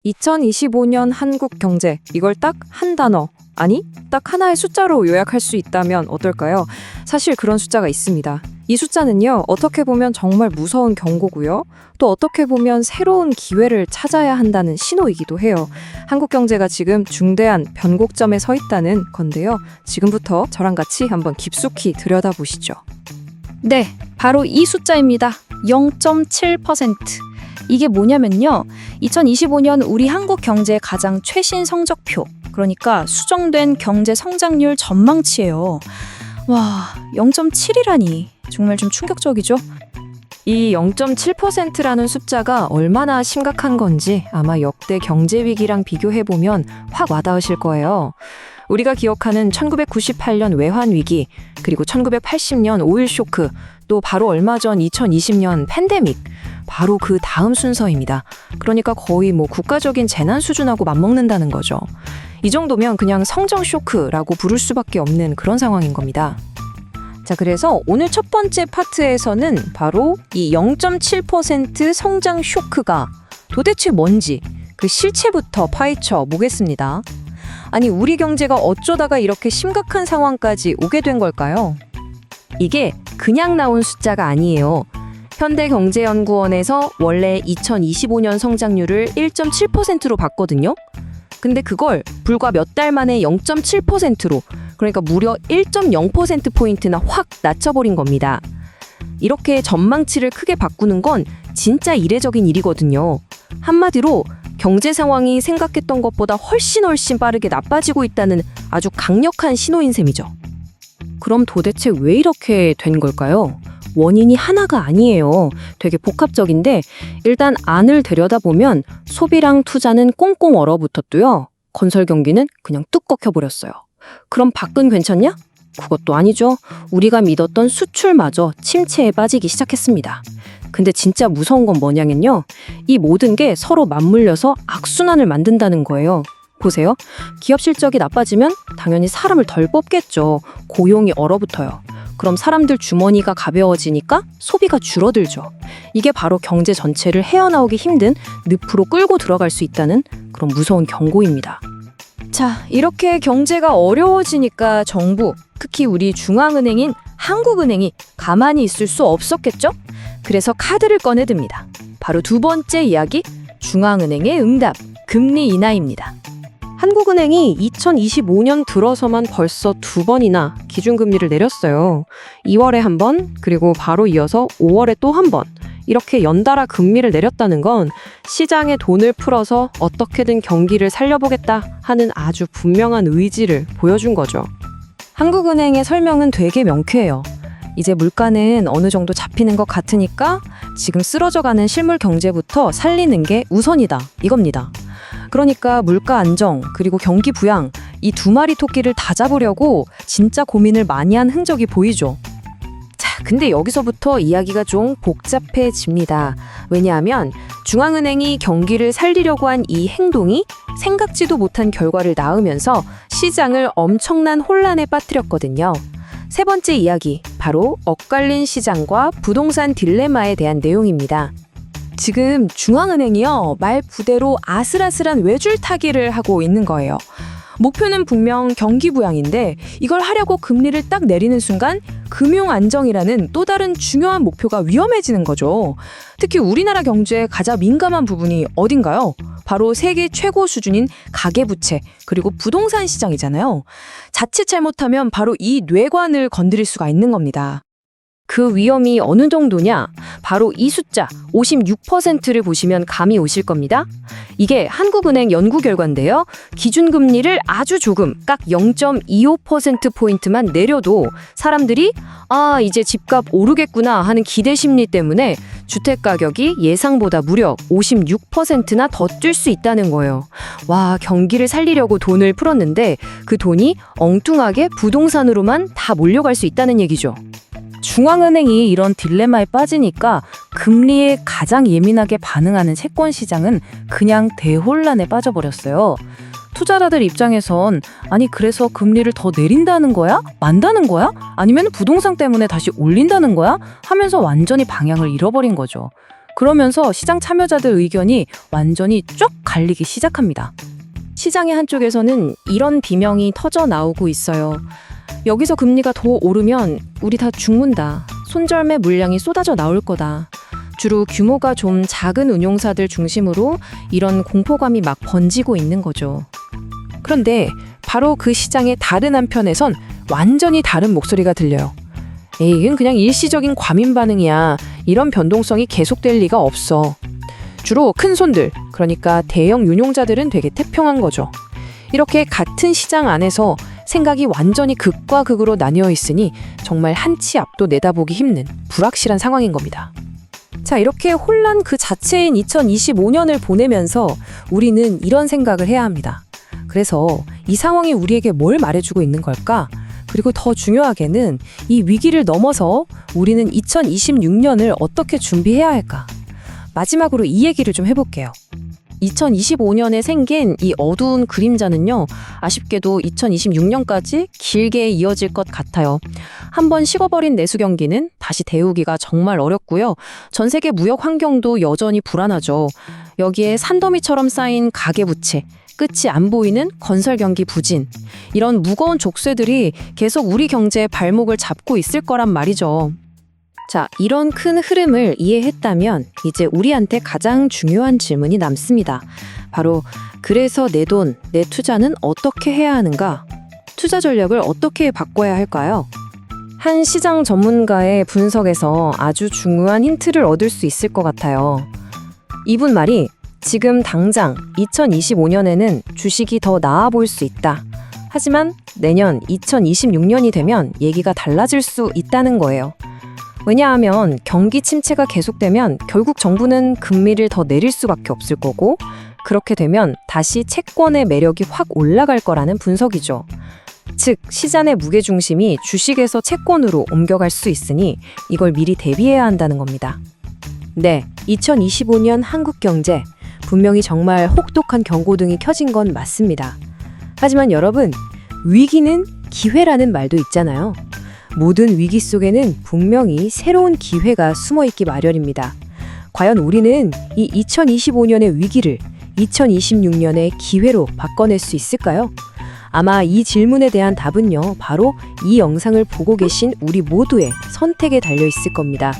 2025년 한국 경제, 이걸 딱 한 단어, 아니, 딱 하나의 숫자로 요약할 수 있다면 어떨까요? 사실 그런 숫자가 있습니다. 이 숫자는요, 어떻게 보면 정말 무서운 경고고요. 또 어떻게 보면 새로운 기회를 찾아야 한다는 신호이기도 해요. 한국 경제가 지금 중대한 변곡점에 서 있다는 건데요. 지금부터 저랑 같이 한번 깊숙이 들여다보시죠. 네, 바로 이 숫자입니다. 0.7%. 이게 뭐냐면요. 2025년 우리 한국 경제의 가장 최신 성적표, 그러니까 수정된 경제 성장률 전망치예요. 와, 0.7이라니 정말 좀 충격적이죠? 이 0.7%라는 숫자가 얼마나 심각한 건지 아마 역대 경제 위기랑 비교해보면 확 와닿으실 거예요. 우리가 기억하는 1998년 외환 위기, 그리고 1980년 오일 쇼크, 또 바로 얼마 전 2020년 팬데믹, 바로 그 다음 순서입니다. 그러니까 거의 국가적인 재난 수준하고 맞먹는다는 거죠. 이 정도면 그냥 성장 쇼크라고 부를 수밖에 없는 그런 상황인 겁니다. 자, 그래서 오늘 첫 번째 파트에서는 바로 이 0.7% 성장 쇼크가 도대체 뭔지 그 실체부터 파헤쳐 보겠습니다. 아니, 우리 경제가 어쩌다가 이렇게 심각한 상황까지 오게 된 걸까요? 이게 그냥 나온 숫자가 아니에요. 현대경제연구원에서 원래 2025년 성장률을 1.7%로 봤거든요. 근데 그걸 불과 몇 달 만에 0.7%로, 그러니까 무려 1.0%포인트나 확 낮춰버린 겁니다. 이렇게 전망치를 크게 바꾸는 건 진짜 이례적인 일이거든요. 한마디로 경제 상황이 생각했던 것보다 훨씬 빠르게 나빠지고 있다는 아주 강력한 신호인 셈이죠. 그럼 도대체 왜 이렇게 된 걸까요? 원인이 하나가 아니에요. 되게 복합적인데 일단 안을 들여다보면 소비랑 투자는 꽁꽁 얼어붙었고요. 건설 경기는 그냥 뚝 꺾여버렸어요. 그럼 밖은 괜찮냐? 그것도 아니죠. 우리가 믿었던 수출마저 침체에 빠지기 시작했습니다. 근데 진짜 무서운 건 뭐냐면요. 이 모든 게 서로 맞물려서 악순환을 만든다는 거예요. 보세요. 기업 실적이 나빠지면 당연히 사람을 덜 뽑겠죠. 고용이 얼어붙어요. 그럼 사람들 주머니가 가벼워지니까 소비가 줄어들죠. 이게 바로 경제 전체를 헤어나오기 힘든 늪으로 끌고 들어갈 수 있다는 그런 무서운 경고입니다. 자, 이렇게 경제가 어려워지니까 정부, 특히 우리 중앙은행인 한국은행이 가만히 있을 수 없었겠죠? 그래서 카드를 꺼내듭니다. 바로 두 번째 이야기, 중앙은행의 응답, 금리 인하입니다. 한국은행이 2025년 들어서만 벌써 2번이나 기준금리를 내렸어요. 2월에 한 번, 그리고 바로 이어서 5월에 또 한 번. 이렇게 연달아 금리를 내렸다는 건 시장에 돈을 풀어서 어떻게든 경기를 살려보겠다 하는 아주 분명한 의지를 보여준 거죠. 한국은행의 설명은 되게 명쾌해요. 이제 물가는 어느 정도 잡히는 것 같으니까 지금 쓰러져가는 실물 경제부터 살리는 게 우선이다, 이겁니다. 그러니까 물가 안정, 그리고 경기 부양, 이 두 마리 토끼를 다 잡으려고 진짜 고민을 많이 한 흔적이 보이죠. 자, 근데 여기서부터 이야기가 좀 복잡해집니다. 왜냐하면 중앙은행이 경기를 살리려고 한 이 행동이 생각지도 못한 결과를 낳으면서 시장을 엄청난 혼란에 빠뜨렸거든요. 세 번째 이야기, 바로 엇갈린 시장과 부동산 딜레마에 대한 내용입니다. 지금 중앙은행이요, 말 그대로 아슬아슬한 외줄타기를 하고 있는 거예요. 목표는 분명 경기 부양인데 이걸 하려고 금리를 딱 내리는 순간 금융 안정이라는 또 다른 중요한 목표가 위험해지는 거죠. 특히 우리나라 경제의 가장 민감한 부분이 어딘가요? 바로 세계 최고 수준인 가계부채, 그리고 부동산 시장이잖아요. 자칫 잘못하면 바로 이 뇌관을 건드릴 수가 있는 겁니다. 그 위험이 어느 정도냐? 바로 이 숫자 56%를 보시면 감이 오실 겁니다. 이게 한국은행 연구 결과인데요. 기준금리를 아주 조금, 딱 0.25%포인트만 내려도 사람들이 이제 집값 오르겠구나 하는 기대 심리 때문에 주택가격이 예상보다 무려 56%나 더 뛸 수 있다는 거예요. 와, 경기를 살리려고 돈을 풀었는데 그 돈이 엉뚱하게 부동산으로만 다 몰려갈 수 있다는 얘기죠. 중앙은행이 이런 딜레마에 빠지니까 금리에 가장 예민하게 반응하는 채권 시장은 그냥 대혼란에 빠져버렸어요. 투자자들 입장에선 아니 그래서 금리를 더 내린다는 거야? 만다는 거야? 아니면 부동산 때문에 다시 올린다는 거야? 하면서 완전히 방향을 잃어버린 거죠. 그러면서 시장 참여자들 의견이 완전히 쫙 갈리기 시작합니다. 시장의 한쪽에서는 이런 비명이 터져 나오고 있어요. 여기서 금리가 더 오르면 우리 다 죽는다. 손절매 물량이 쏟아져 나올 거다. 주로 규모가 좀 작은 운용사들 중심으로 이런 공포감이 막 번지고 있는 거죠. 그런데 바로 그 시장의 다른 한편에선 완전히 다른 목소리가 들려요. 에이, 이건 그냥 일시적인 과민 반응이야. 이런 변동성이 계속될 리가 없어. 주로 큰 손들, 그러니까 대형 유용자들은 되게 태평한 거죠. 이렇게 같은 시장 안에서 생각이 완전히 극과 극으로 나뉘어 있으니 정말 한 치 앞도 내다보기 힘든 불확실한 상황인 겁니다. 자, 이렇게 혼란 그 자체인 2025년을 보내면서 우리는 이런 생각을 해야 합니다. 그래서 이 상황이 우리에게 뭘 말해주고 있는 걸까? 그리고 더 중요하게는 이 위기를 넘어서 우리는 2026년을 어떻게 준비해야 할까? 마지막으로 이 얘기를 좀 해볼게요. 2025년에 생긴 이 어두운 그림자는요, 아쉽게도 2026년까지 길게 이어질 것 같아요. 한번 식어버린 내수 경기는 다시 데우기가 정말 어렵고요. 전 세계 무역 환경도 여전히 불안하죠. 여기에 산더미처럼 쌓인 가계부채, 끝이 안 보이는 건설 경기 부진, 이런 무거운 족쇄들이 계속 우리 경제의 발목을 잡고 있을 거란 말이죠. 자, 이런 큰 흐름을 이해했다면 이제 우리한테 가장 중요한 질문이 남습니다. 바로 그래서 내 돈, 내 투자는 어떻게 해야 하는가? 투자 전략을 어떻게 바꿔야 할까요? 한 시장 전문가의 분석에서 아주 중요한 힌트를 얻을 수 있을 것 같아요. 이분 말이 지금 당장 2025년에는 주식이 더 나아 보일 수 있다. 하지만 내년 2026년이 되면 얘기가 달라질 수 있다는 거예요. 왜냐하면 경기 침체가 계속되면 결국 정부는 금리를 더 내릴 수밖에 없을 거고, 그렇게 되면 다시 채권의 매력이 확 올라갈 거라는 분석이죠. 즉, 시장의 무게중심이 주식에서 채권으로 옮겨갈 수 있으니 이걸 미리 대비해야 한다는 겁니다. 네, 2025년 한국 경제, 분명히 정말 혹독한 경고등이 켜진 건 맞습니다. 하지만 여러분, 위기는 기회라는 말도 있잖아요. 모든 위기 속에는 분명히 새로운 기회가 숨어있기 마련입니다. 과연 우리는 이 2025년의 위기를 2026년의 기회로 바꿔낼 수 있을까요? 아마 이 질문에 대한 답은요, 바로 이 영상을 보고 계신 우리 모두의 선택에 달려 있을 겁니다.